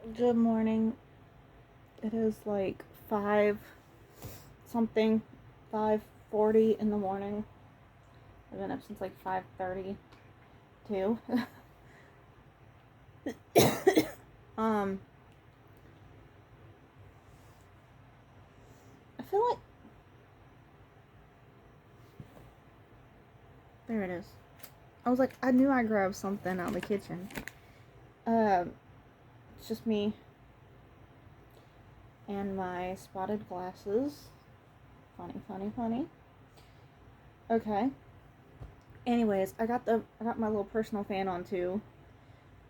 Good morning. It is like 5 something, 5:40 in the morning. I've been up since like 5:32. um I feel like there it is. I was like, I knew I grabbed something out of the kitchen. It's just me and my spotted glasses. Funny, funny, funny. Okay. Anyways, I got my little personal fan on too,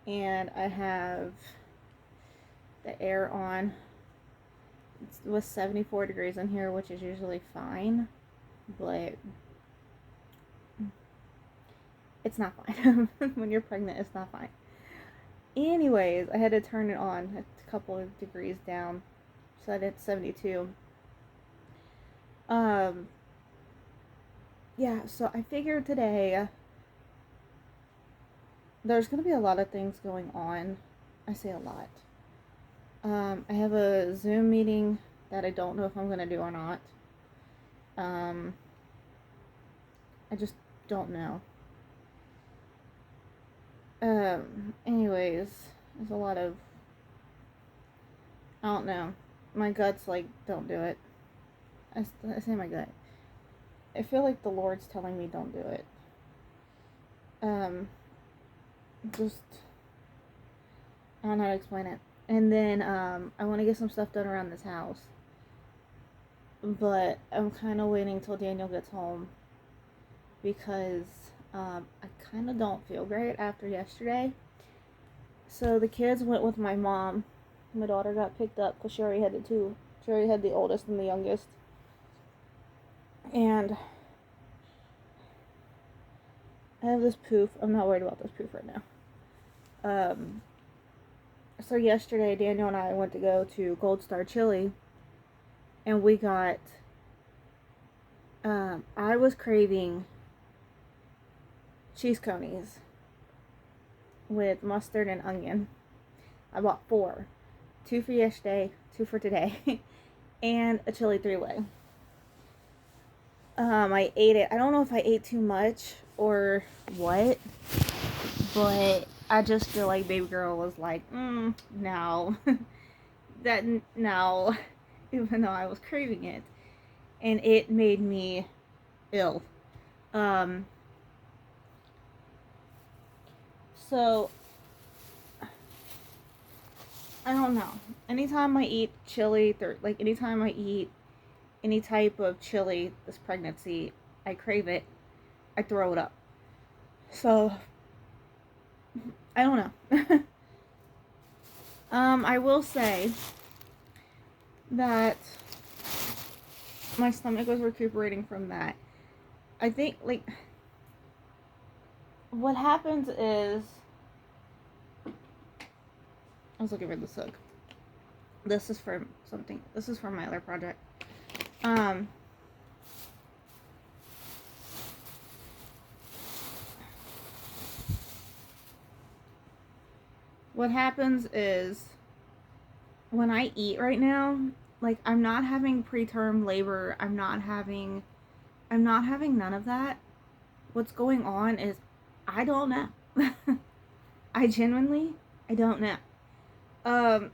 and I have the air on. It was 74 degrees in here, which is usually fine, but it's not fine. When you're pregnant, it's not fine. Anyways, I had to turn it on a couple of degrees down, so that it's 72. Um, yeah, so I figured today there's gonna be a lot of things going on. I say a lot. I have a Zoom meeting that I don't know if I'm gonna do or not. Um, I just don't know. Anyways, there's a lot of, I don't know. My gut's like, don't do it. I say my gut. I feel like the Lord's telling me don't do it. Um, just, I don't know how to explain it. And then, I want to get some stuff done around this house. But I'm kind of waiting till Daniel gets home because, I kind of don't feel great after yesterday. So the kids went with my mom. My daughter got picked up because she already had the two. She already had the oldest and the youngest. And I have this poof. I'm not worried about this poof right now. So yesterday, Daniel and I went to go to Gold Star Chili, and we got. I was craving cheese conies with mustard and onion. I bought 4, 2 for yesterday, 2 for today, and a chili 3-way. I ate it. I don't know if I ate too much or what, but I just feel like baby girl was like, no, no, even though I was craving it, and it made me ill. Um, so I don't know. Anytime I eat chili, like anytime I eat any type of chili this pregnancy, I crave it. I throw it up. So I don't know. I will say that my stomach was recuperating from that. I think like what happens is I was looking for this hook. This is for something. This is for my other project. Um what happens is when I eat right now, like I'm not having preterm labor. I'm not having none of that. What's going on is I don't know. I genuinely I don't know. Um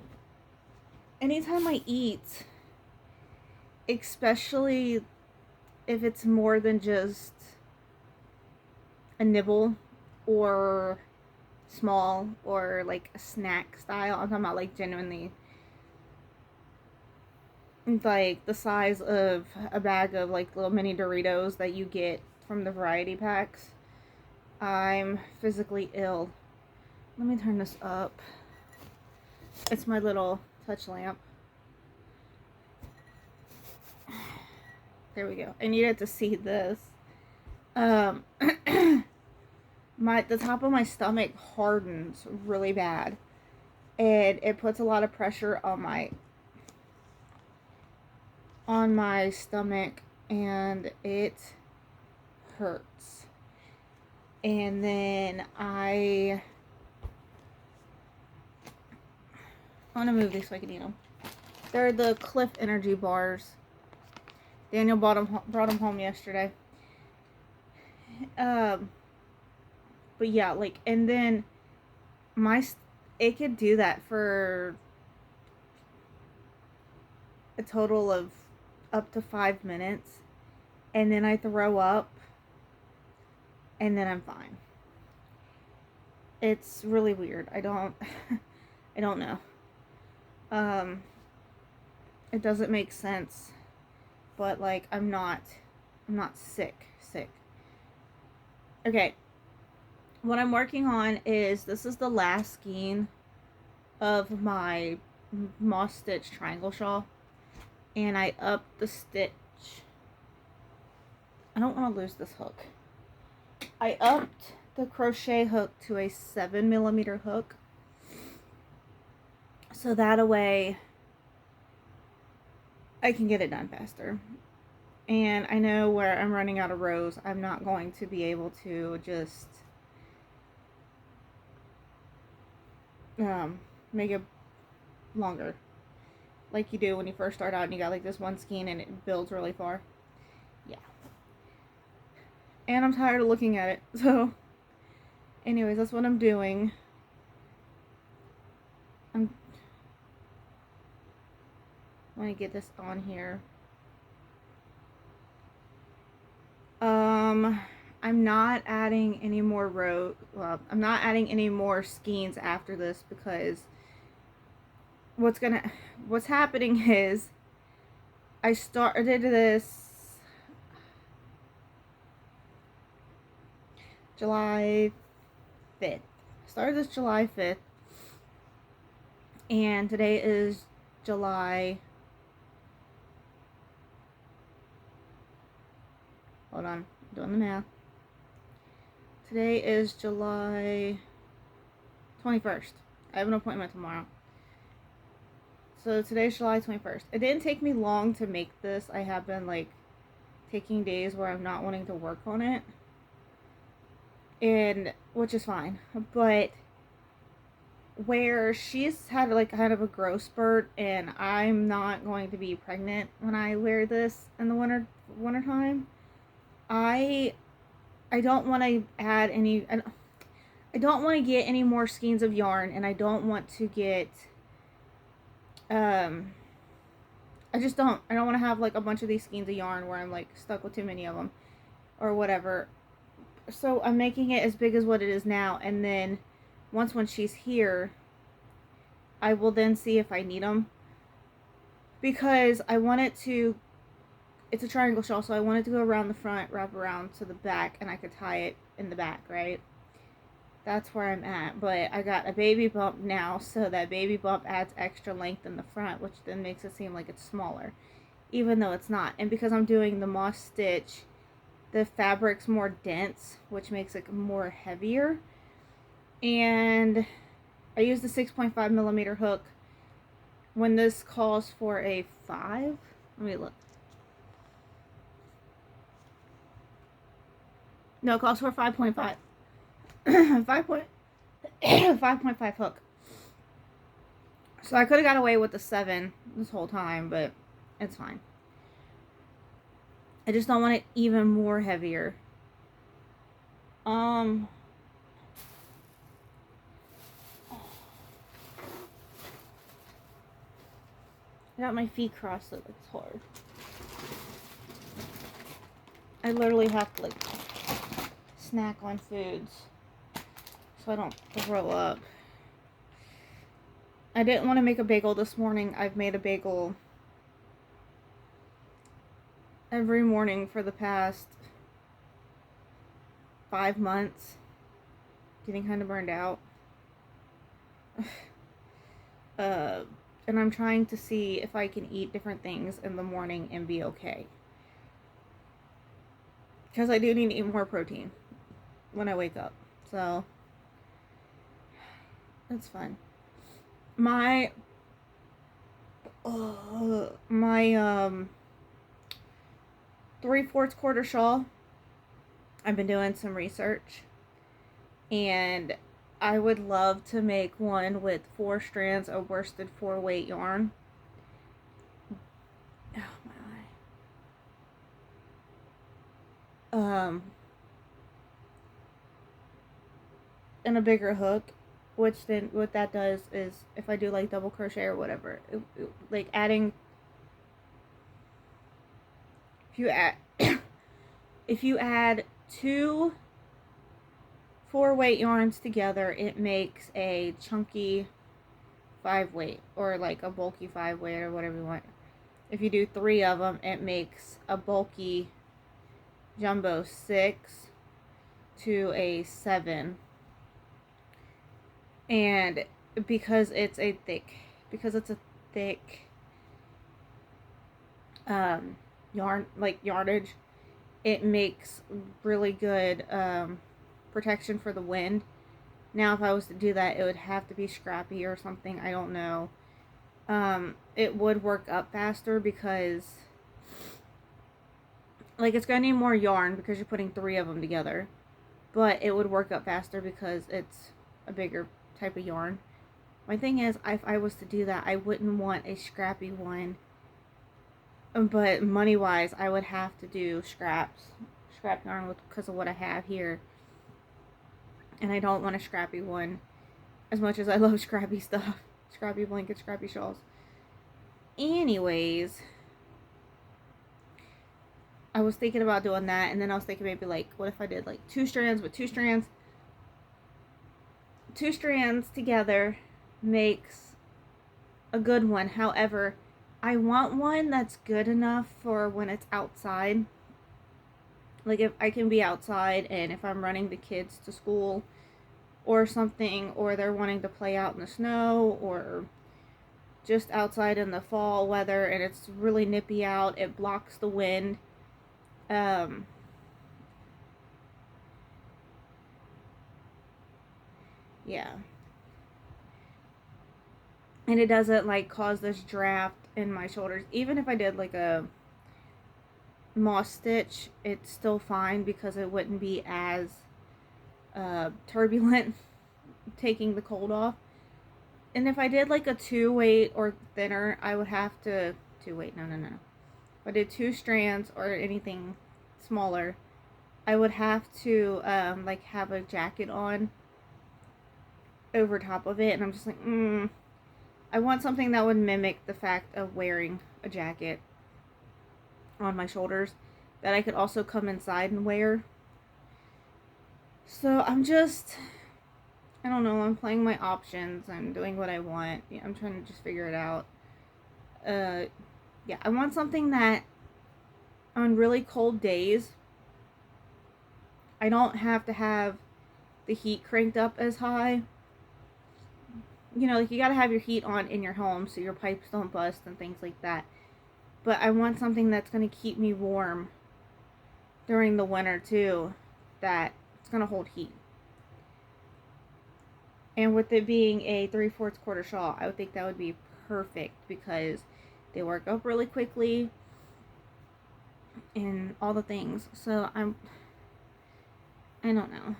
anytime I eat, especially if it's more than just a nibble or small or like a snack style, I'm talking about like genuinely like the size of a bag of like little mini Doritos that you get from the variety packs. I'm physically ill. Let me turn this up. It's my little touch lamp. There we go. I needed to see this. Um, the top of my stomach hardens really bad, and it puts a lot of pressure on my stomach, and it hurts. And then I want to move these so I can eat them. They're the Cliff Energy bars. Daniel brought them home yesterday. But yeah, like, and then it could do that for a total of up to 5 minutes, and then I throw up, and then I'm fine. It's really weird. I don't know. It doesn't make sense, but like, I'm not sick. Okay. What I'm working on is, this is the last skein of my moss stitch triangle shawl, and I upped the stitch. I don't want to lose this hook. I upped the crochet hook to a 7mm hook, so that way I can get it done faster. And I know where I'm running out of rows, I'm not going to be able to just make it longer like you do when you first start out and you got like this one skein and it builds really far. Yeah. And I'm tired of looking at it, so anyways, that's what I'm doing. I want to get this on here. I'm not adding any more I'm not adding any more skeins after this, because what's happening is, I started this July 5th. Started this July 5th, and today is July. Hold on, I'm doing the math. Today is July 21st. I have an appointment tomorrow. So today's July 21st. It didn't take me long to make this. I have been like taking days where I'm not wanting to work on it, and which is fine. But where she's had like kind of a growth spurt, and I'm not going to be pregnant when I wear this in the winter time. I don't want to add any. I don't want to get any more skeins of yarn, and I don't want to get. I don't want to have like a bunch of these skeins of yarn where I'm like stuck with too many of them, or whatever. So I'm making it as big as what it is now, and then when she's here, I will then see if I need them, because I want it to. It's a triangle shawl, so I want it to go around the front, wrap around to the back, and I could tie it in the back, right? That's where I'm at. But I got a baby bump now, so that baby bump adds extra length in the front, which then makes it seem like it's smaller, even though it's not. And because I'm doing the moss stitch, the fabric's more dense, which makes it more heavier. And I use the 6.5mm hook when this calls for a 5. Let me look. No, it calls for 5.5. 5.5 hook. So I could have got away with the 7 this whole time, but it's fine. I just don't want it even more heavier. I got my feet crossed, so it's hard. I literally have to like snack on foods so I don't throw up. I didn't want to make a bagel this morning. I've made a bagel every morning for the past 5 months. Getting kind of burned out. And I'm trying to see if I can eat different things in the morning and be okay. Because I do need to eat more protein when I wake up. So, that's fine. My 3/4 quarter shawl, I've been doing some research, and I would love to make one with 4 strands of worsted 4-weight yarn. Oh my eye. And a bigger hook, which then what that does is if I do like double crochet or whatever, like adding, if you add if you add 2 4-weight yarns together, it makes a chunky 5-weight, or like a bulky 5-weight, or whatever you want. If you do 3 of them, it makes a bulky jumbo 6 to a 7. And because it's a thick yardage, it makes really good protection for the wind. Now if I was to do that, it would have to be scrappy or something, I don't know. It would work up faster because like it's gonna need more yarn because you're putting 3 of them together, but it would work up faster because it's a bigger type of yarn. My thing is, if I was to do that, I wouldn't want a scrappy one, but money wise I would have to do scrap yarn because of what I have here, and I don't want a scrappy one as much as I love scrappy stuff. Scrappy blankets, scrappy shawls. Anyways, I was thinking about doing that, and then I was thinking maybe like, what if I did like 2 strands with 2 strands? 2 strands together makes a good one. However, I want one that's good enough for when it's outside. Like if I can be outside and if I'm running the kids to school or something, or they're wanting to play out in the snow, or just outside in the fall weather and it's really nippy out, it blocks the wind. Yeah. And it doesn't like cause this draft in my shoulders. Even if I did like a moss stitch, it's still fine because it wouldn't be as turbulent taking the cold off. And if I did like a 2-weight or thinner, I would have to 2-weight. No. If I did 2 strands or anything smaller, I would have to like have a jacket on over top of it, and I'm just like, I want something that would mimic the fact of wearing a jacket on my shoulders that I could also come inside and wear. So I don't know, I'm playing my options, I'm doing what I want. I'm trying to just figure it out. Yeah, I want something that on really cold days, I don't have to have the heat cranked up as high. You know, like you gotta have your heat on in your home so your pipes don't bust and things like that. But I want something that's gonna keep me warm during the winter too, that it's gonna hold heat. And with it being a 3/4 quarter shawl, I would think that would be perfect because they work up really quickly and all the things. So I don't know.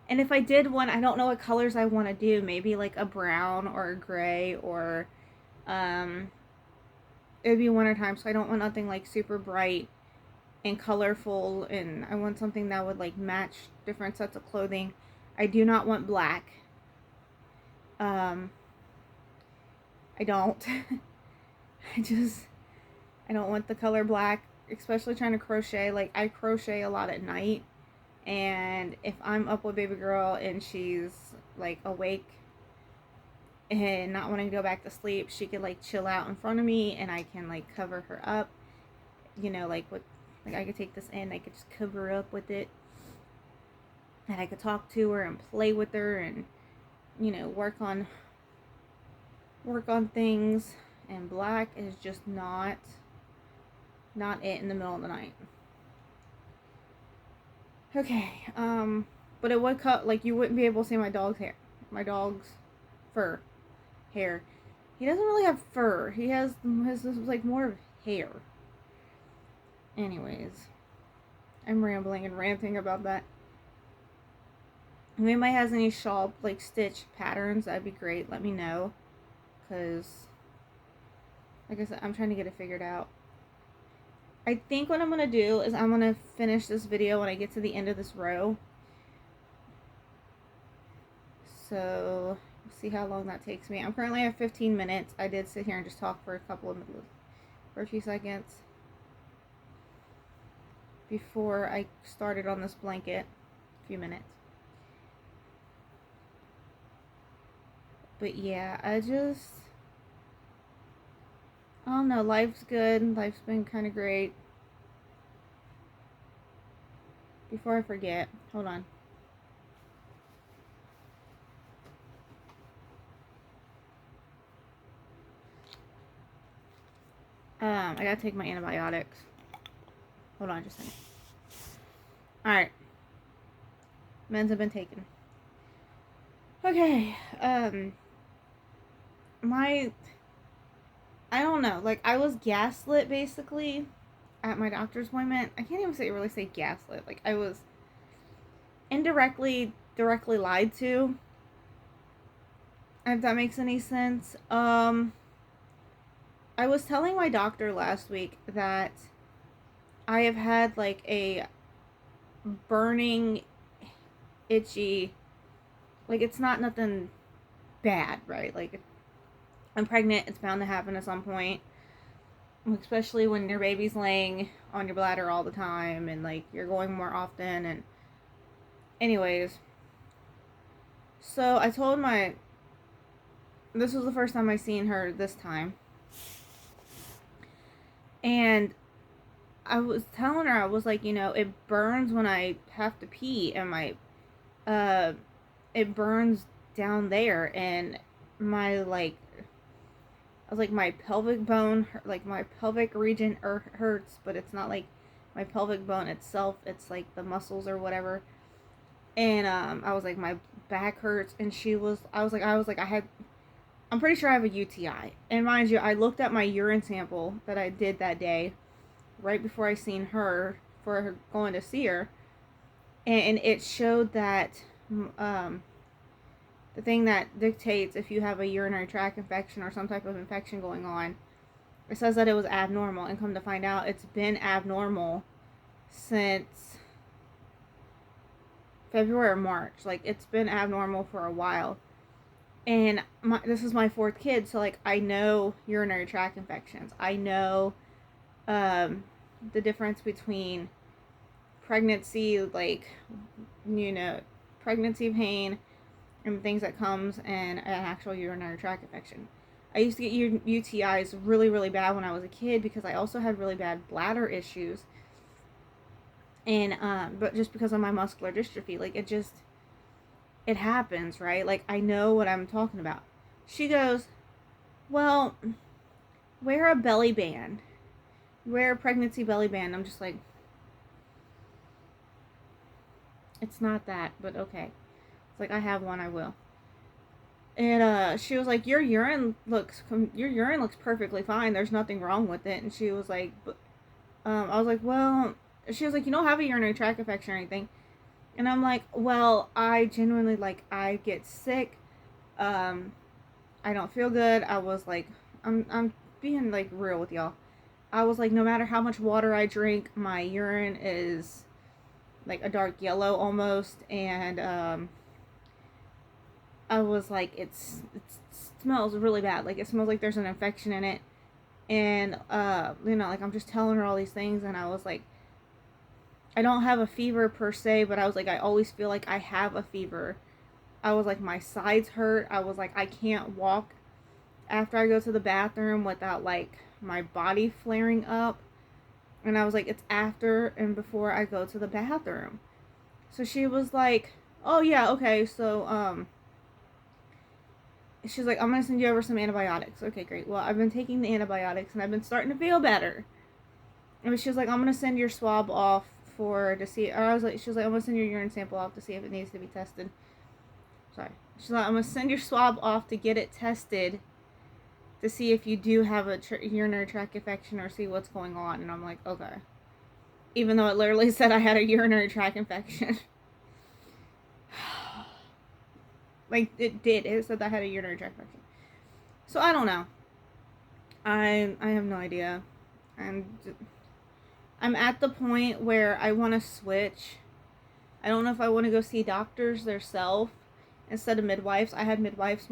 And if I did one, I don't know what colors I want to do. Maybe like a brown or a gray, or it would be wintertime, so I don't want nothing like super bright and colorful, and I want something that would like match different sets of clothing. I do not want black. I don't. I don't want the color black, especially trying to crochet. Like I crochet a lot at night, and if I'm up with baby girl and she's like awake and not wanting to go back to sleep, she could like chill out in front of me and I can like cover her up, you know, like I could take this in, I could just cover her up with it, and I could talk to her and play with her and, you know, work on things. And black is just not it in the middle of the night. Okay, but it would cut, like, you wouldn't be able to see my dog's fur, hair. He doesn't really have fur. He has like more of hair. Anyways, I'm rambling and ranting about that. If anybody has any shawl, like, stitch patterns, that'd be great. Let me know. Because, like I said, I'm trying to get it figured out. I think what I'm going to do is I'm going to finish this video when I get to the end of this row. So, see how long that takes me. I'm currently at 15 minutes. I did sit here and just talk for a few seconds before I started on this blanket. A few minutes. But yeah, I don't know, life's good. Life's been kind of great. Before I forget, hold on. I gotta take my antibiotics. Hold on just a second. Alright. Meds have been taken. Okay, I don't know, like, I was gaslit, basically, at my doctor's appointment. I can't even really say gaslit, like, I was directly lied to, if that makes any sense. I was telling my doctor last week that I have had, like, a burning, itchy, like, it's not nothing bad, right? Like, I'm pregnant, it's bound to happen at some point, especially when your baby's laying on your bladder all the time, and, like, you're going more often, and anyways, so I told this was the first time I seen her this time, and I was telling her, I was like, it burns when I have to pee, and it burns down there, and my, like, I was like, my pelvic bone, like, my pelvic region hurts, but it's not, like, my pelvic bone itself, it's, like, the muscles or whatever, and, I was like, my back hurts, and I was like, I'm pretty sure I have a UTI, and mind you, I looked at my urine sample that I did that day, right before I seen her, for her going to see her, and it showed that, the thing that dictates if you have a urinary tract infection or some type of infection going on, it says that it was abnormal, and come to find out, it's been abnormal since February or March. Like, it's been abnormal for a while, and this is my 4th kid, so, like, I know urinary tract infections. I know the difference between pregnancy, like, pregnancy pain and things that comes in an actual urinary tract infection. I used to get UTIs really, really bad when I was a kid because I also had really bad bladder issues. And, but just because of my muscular dystrophy, like, it happens, right? Like, I know what I'm talking about. She goes, well, wear a belly band. Wear a pregnancy belly band. I'm just like, it's not that, but okay. It's like, I have one, I will. And she was like, your urine looks perfectly fine. There's nothing wrong with it. And she was like, I was like, well, she was like, you don't have a urinary tract infection or anything. And I'm like, well, I genuinely, like, I get sick. I don't feel good. I was like, I'm being, like, real with y'all. I was like, no matter how much water I drink, my urine is like a dark yellow almost, and I was like, it smells really bad. Like, it smells like there's an infection in it, and like, I'm just telling her all these things, and I was like, I don't have a fever per se, but I was like, I always feel like I have a fever. I was like, my sides hurt. I was like, I can't walk after I go to the bathroom without, like, my body flaring up. And I was like, it's after and before I go to the bathroom. So she was like, oh yeah, okay, so she's like, I'm gonna send you over some antibiotics. Okay, great. Well, I've been taking the antibiotics and I've been starting to feel better. And she was like, I'm gonna send your swab off to see, or I was like, she was like, I'm gonna send your urine sample off to see if it needs to be tested. Sorry. She's like, I'm gonna send your swab off to get it tested to see if you do have a urinary tract infection or see what's going on. And I'm like, okay. Even though it literally said I had a urinary tract infection. Like, it did. It said that I had a urinary tract infection. So, I don't know. I have no idea. I'm at the point where I want to switch. I don't know if I want to go see doctors themselves instead of midwives. I had midwives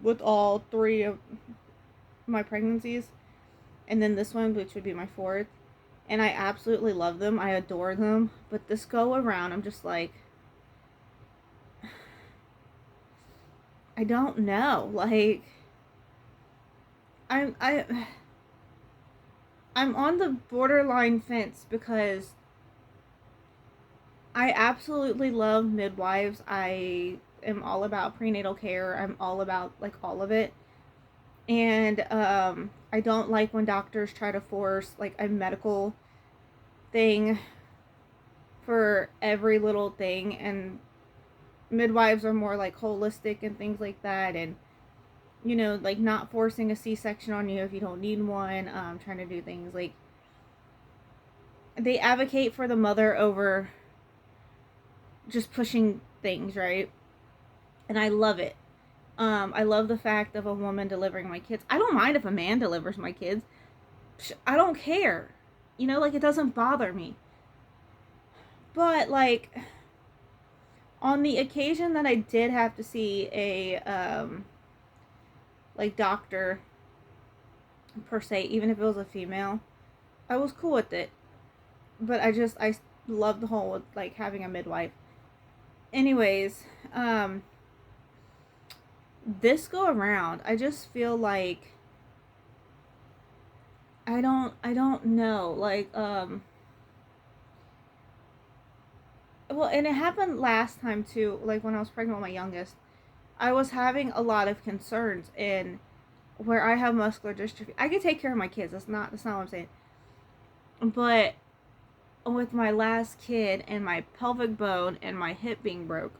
with all 3 of my pregnancies, and then this one, which would be my 4th. And I absolutely love them. I adore them. But this go around, I'm just like, I don't know. Like, I'm on the borderline fence because I absolutely love midwives. I am all about prenatal care. I'm all about, like, all of it. And I don't like when doctors try to force, like, a medical thing for every little thing. And midwives are more, like, holistic and things like that. And, you know, like, not forcing a C-section on you if you don't need one. Trying to do things, like, they advocate for the mother over just pushing things, right? And I love it. I love the fact of a woman delivering my kids. I don't mind if a man delivers my kids. I don't care. You know, like, it doesn't bother me. But, like, on the occasion that I did have to see a, like, doctor, per se, even if it was a female, I was cool with it. But I love the whole, like, having a midwife. Anyways, this go around, I just feel like I don't know, like, well, and it happened last time too, like, when I was pregnant with my youngest. I was having a lot of concerns in where I have muscular dystrophy. I can take care of my kids, that's not what I'm saying. But with my last kid and my pelvic bone and my hip being broke,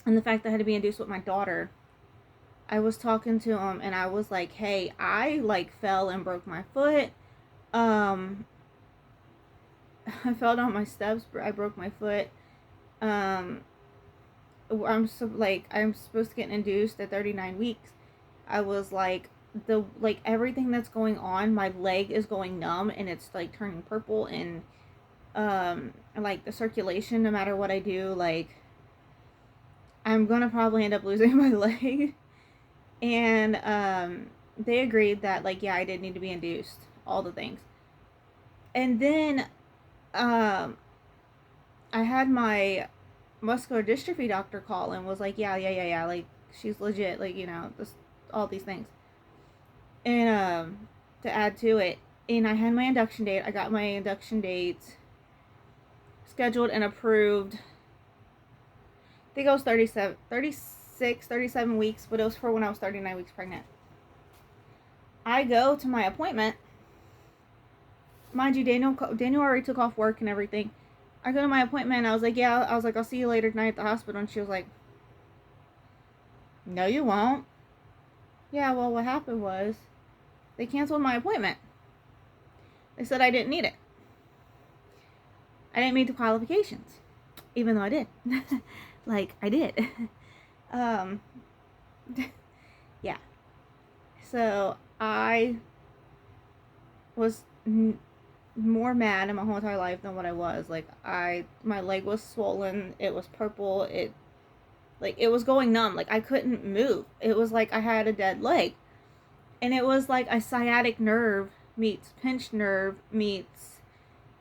and the fact that I had to be induced with my daughter, I was talking to him and I was like, hey, I, like, fell and broke my foot. I fell down my steps, I broke my foot. I'm supposed to get induced at 39 weeks. I was like, everything that's going on, my leg is going numb and it's, like, turning purple, and like, the circulation, no matter what I do, like, I'm gonna probably end up losing my leg. And they agreed that, like, yeah, I did need to be induced, all the things. And then I had my muscular dystrophy doctor call and was like, yeah, like, she's legit, like, you know, all these things. And to add to it, and I had my induction date. I got my induction date scheduled and approved. I think I was 37 weeks, but it was for when I was 39 weeks pregnant. I go to my appointment. Mind you, Daniel already took off work and everything. I go to my appointment and I was like, I'll see you later tonight at the hospital. And she was like, no, you won't. Yeah, well, what happened was they canceled my appointment. They said I didn't need it. I didn't meet the qualifications, even though I did. Like, I did. Yeah. So I was more mad in my whole entire life than what I was. Like, my leg was swollen. It was purple. It was going numb. Like, I couldn't move. It was like I had a dead leg. And it was like a sciatic nerve meets pinched nerve meets,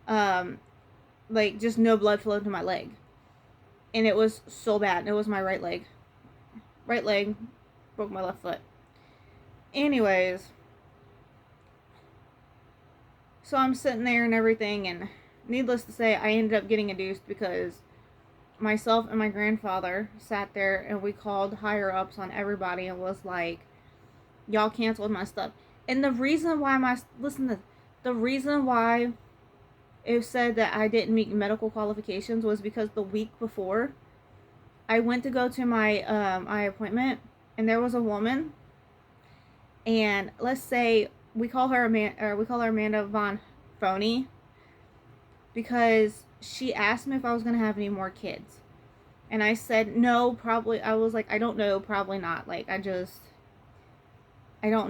like, just no blood flow to my leg. And it was so bad. And it was my right leg. Right leg. Broke my left foot. Anyways. So I'm sitting there and everything. And needless to say, I ended up getting induced because myself and my grandfather sat there and we called higher ups on everybody and was like, y'all canceled my stuff. And the reason why the reason why it said that I didn't meet medical qualifications was because the week before I went to go to my eye appointment, and there was a woman, and let's say we call her Amanda Von Phony, because she asked me if I was going to have any more kids. And I said, no, probably. I was like, I don't know, probably not. Like, I don't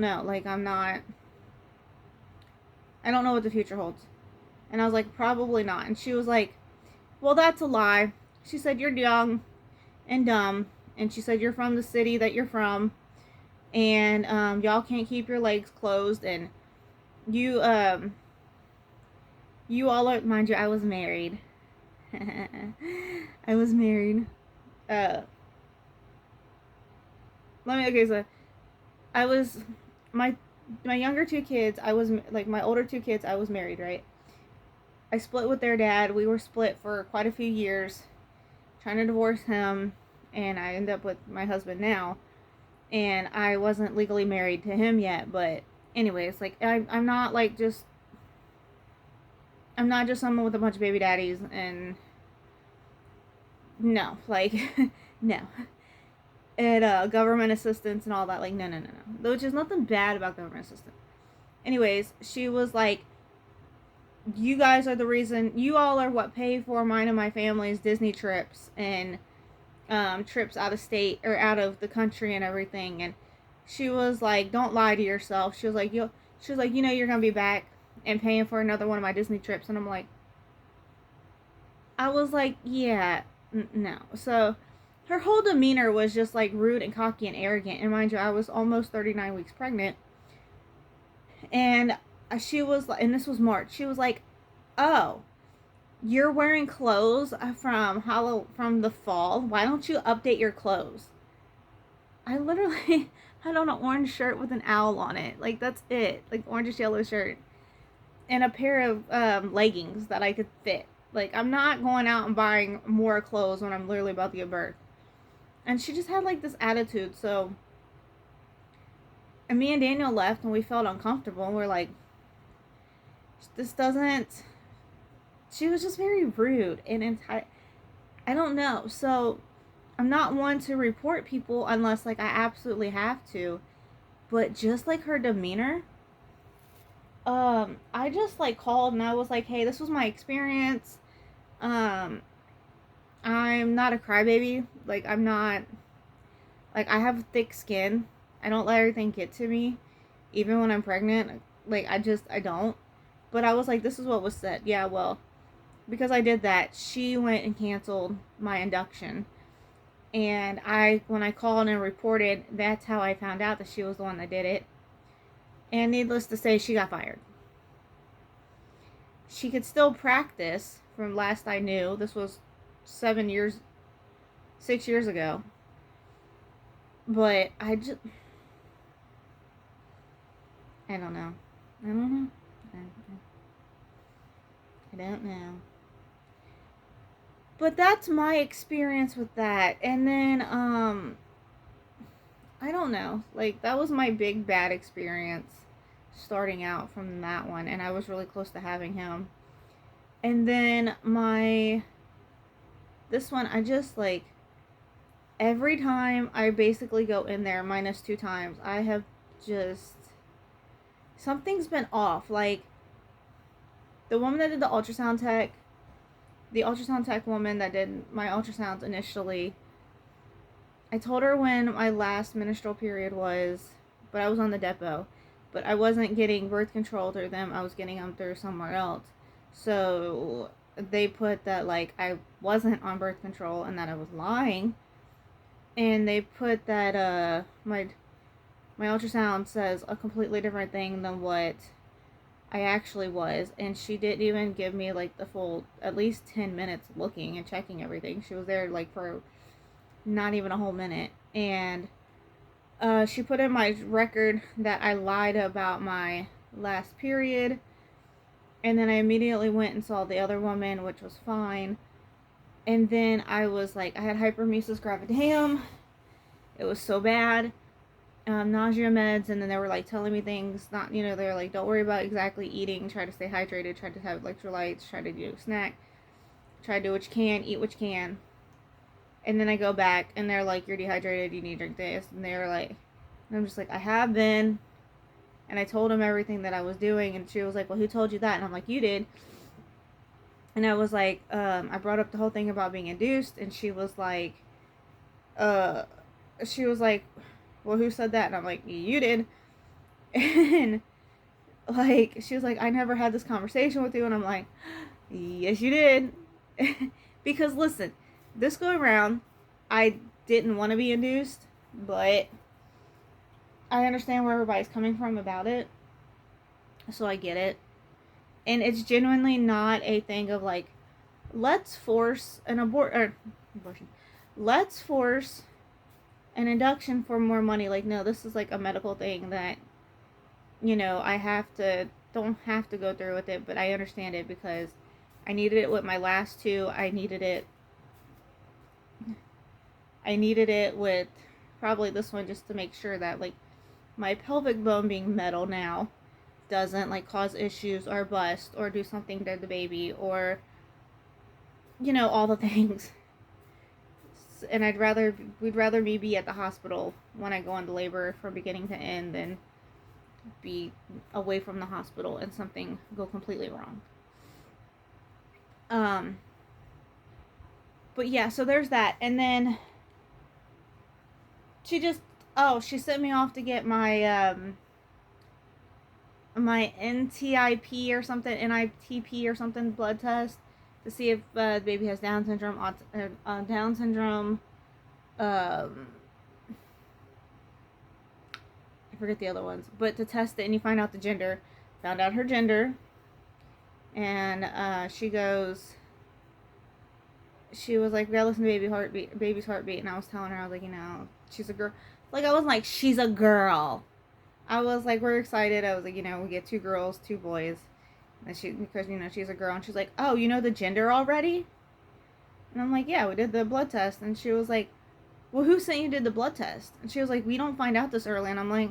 know. Like, I don't know what the future holds. And I was like, probably not. And she was like, well, that's a lie. She said, you're young and dumb. And she said, you're from the city that you're from. And y'all can't keep your legs closed. And you, you all are, mind you, I was married. I was married. Uh, okay, so I was, my, my younger two kids, I was, like, my older two kids, I was married, right? I split with their dad. We were split for quite a few years, trying to divorce him, and I ended up with my husband now. And I wasn't legally married to him yet, but anyways, like, I'm not like just, I'm not just someone with a bunch of baby daddies, and no, like, no. And government assistance and all that, like, no. Which is nothing bad about government assistance. Anyways, she was like, you guys are the reason, you all are what pay for mine and my family's Disney trips and trips out of state or out of the country and everything. And she was like, don't lie to yourself. She was like, you know, you're gonna be back and paying for another one of my Disney trips. And I'm like, I was like, yeah, no. So her whole demeanor was just like rude and cocky and arrogant. And mind you, I was almost 39 weeks pregnant. And she was like, and this was March, she was like, oh, you're wearing clothes from the fall. Why don't you update your clothes? I literally had on an orange shirt with an owl on it. Like, that's it. Like, orangish yellow shirt. And a pair of leggings that I could fit. Like, I'm not going out and buying more clothes when I'm literally about to give birth. And she just had, like, this attitude, so... And me and Daniel left, and we felt uncomfortable, and we're like, this doesn't... She was just very rude, and I don't know, so... I'm not one to report people unless, like, I absolutely have to. But just, like, her demeanor... I just, like, called and I was like, hey, this was my experience. I'm not a crybaby. Like, I'm not, like, I have thick skin. I don't let everything get to me, even when I'm pregnant. Like, I don't. But I was like, this is what was said. Yeah, well, because I did that, she went and canceled my induction. And when I called and reported, that's how I found out that she was the one that did it. And needless to say, she got fired. She could still practice, from last I knew. This was 6 years ago. But I don't know. I don't know. But that's my experience with that. And then, I don't know. Like, that was my big bad experience starting out from that one. And I was really close to having him. And then this one, I just, like, every time I basically go in there, minus 2 times, I have just, something's been off. Like, the woman that did the ultrasound tech woman that did my ultrasounds initially, I told her when my last menstrual period was, but I was on the depot. But I wasn't getting birth control through them. I was getting them through somewhere else. So they put that, like, I wasn't on birth control and that I was lying. And they put that my ultrasound says a completely different thing than what I actually was. And she didn't even give me, like, the full at least 10 minutes looking and checking everything. She was there, like, for not even a whole minute. And she put in my record that I lied about my last period. And then I immediately went and saw the other woman, which was fine. And then I was like, I had hyperemesis gravidarum. It was so bad. Nausea meds. And then they were like telling me things. Not, you know, they were like, don't worry about exactly eating. Try to stay hydrated. Try to have electrolytes. Try to do a snack. Try to do what you can. Eat what you can. And then I go back and they're like, you're dehydrated. You need to drink this. And they're like, and I'm just like, I have been. And I told him everything that I was doing. And she was like, well, who told you that? And I'm like, you did. And I was like, I brought up the whole thing about being induced, and she was like, uh, well, who said that? And I'm like, you did. And like, she was like, I never had this conversation with you. And I'm like, yes, you did. Because listen, this go around, I didn't want to be induced, but I understand where everybody's coming from about it. So I get it. And it's genuinely not a thing of like, let's force an abortion. Let's force an induction for more money. Like, no, this is like a medical thing that, you know, don't have to go through with it, but I understand it because I needed it with my last two. I needed it with probably this one just to make sure that like my pelvic bone being metal now doesn't like cause issues or bust or do something to the baby or, you know, all the things. And we'd rather me be at the hospital when I go into labor from beginning to end than be away from the hospital and something go completely wrong. But yeah, so there's that. And then she sent me off to get my my NTIP or something, NITP or something blood test to see if the baby has Down syndrome, Down syndrome. I forget the other ones, but to test it and you find out the gender. Found out her gender, and she was like, we gotta listen to baby's heartbeat, and I was telling her, I was like, you know, she's a girl. Like, I wasn't like, she's a girl. I was like, we're excited. I was like, you know, we get 2 girls, 2 boys. And because, you know, she's a girl. And she's like, oh, you know the gender already? And I'm like, yeah, we did the blood test. And she was like, well, who sent you did the blood test? And she was like, we don't find out this early. And I'm like,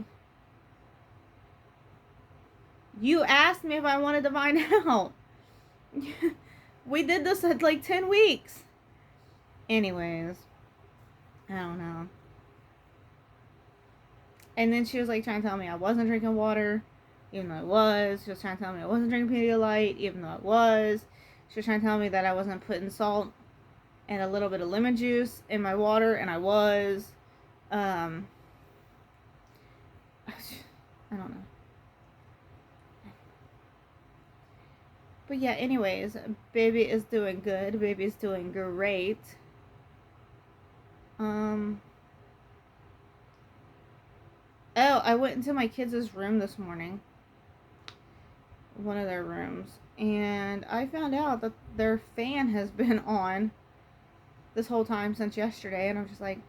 you asked me if I wanted to find out. We did this at like 10 weeks. Anyways, I don't know. And then she was like trying to tell me I wasn't drinking water, even though I was. She was trying to tell me I wasn't drinking Pedialyte, even though I was. She was trying to tell me that I wasn't putting salt and a little bit of lemon juice in my water, and I was. I don't know. But yeah, anyways, baby is doing good. Baby is doing great. Oh, I went into my kids' room this morning. One of their rooms. And I found out that their fan has been on this whole time since yesterday. And I'm just like,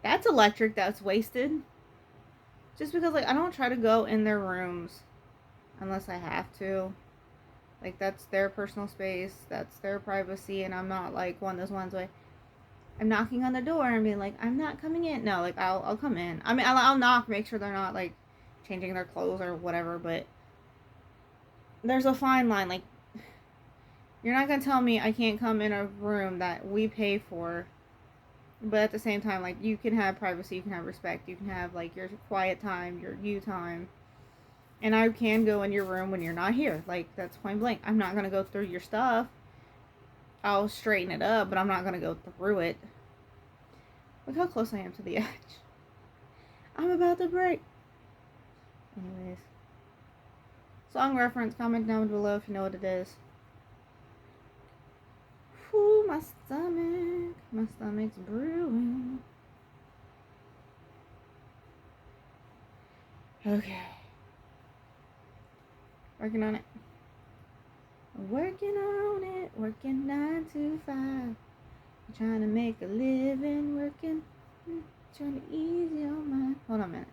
that's electric that's wasted. Just because, like, I don't try to go in their rooms unless I have to. Like, that's their personal space. That's their privacy. And I'm not, like, one of those ones where I'm knocking on the door and being like, I'm not coming in. No, like, I'll come in. I mean, I'll knock, make sure they're not, like, changing their clothes or whatever. But there's a fine line. Like, you're not going to tell me I can't come in a room that we pay for. But at the same time, like, you can have privacy, you can have respect, you can have, like, your quiet time, your you time. And I can go in your room when you're not here. Like, that's point blank. I'm not going to go through your stuff. I'll straighten it up, but I'm not going to go through it. Look how close I am to the edge. I'm about to break. Anyways. Song reference, comment down below if you know what it is. Ooh, my stomach's brewing. Okay. Working on it. Working 9 to 5. I'm trying to make a living, working, trying to ease your mind. Hold on a minute.